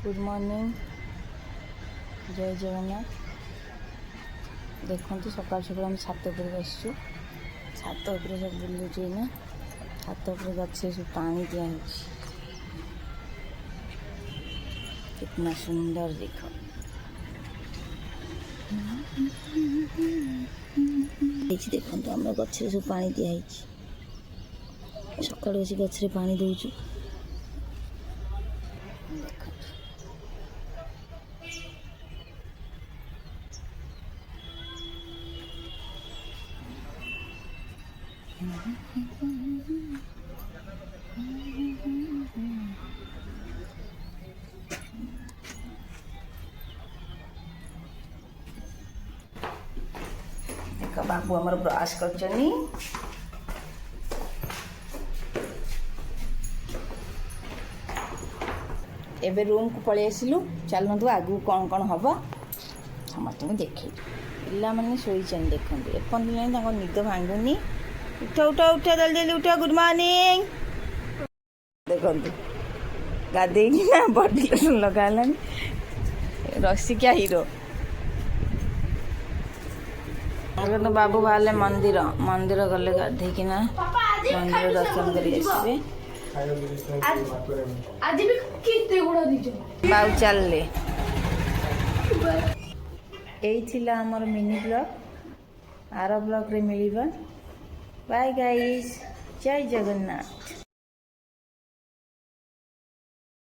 Good morning जय जगन्नाथ। देखो सकाल सकाल आम छात उपर आसचु छात उपर सब बुलूचु ना छात उपर गछे सब पानी दिया कितना सुंदर देखो देखो आम गछे सब पानी दिया सकाल बस गछे पानी दौचु देख बाबू आमर ब्रश कर एबे रूम को पलि आसिलु चलु आगू कौन कौन हम समस्त देखे पिला मैंने शोचन देखते एपर्तन निद भांगुनी उठ उठ उठ जल्दी जल्दी उठ गुड मॉर्निंग देखो गाधे ना बॉडी लोशन लगा रसिकिया हीरो तो बाबू बाहर मंदिर मंदिर गले गाधेकिना मंदिर दर्शन कर बाबू चलले यही आमर मिनी ब्लॉग आर ब्लॉग रे मिलिबा बाय गाइस जय जगन्नाथ।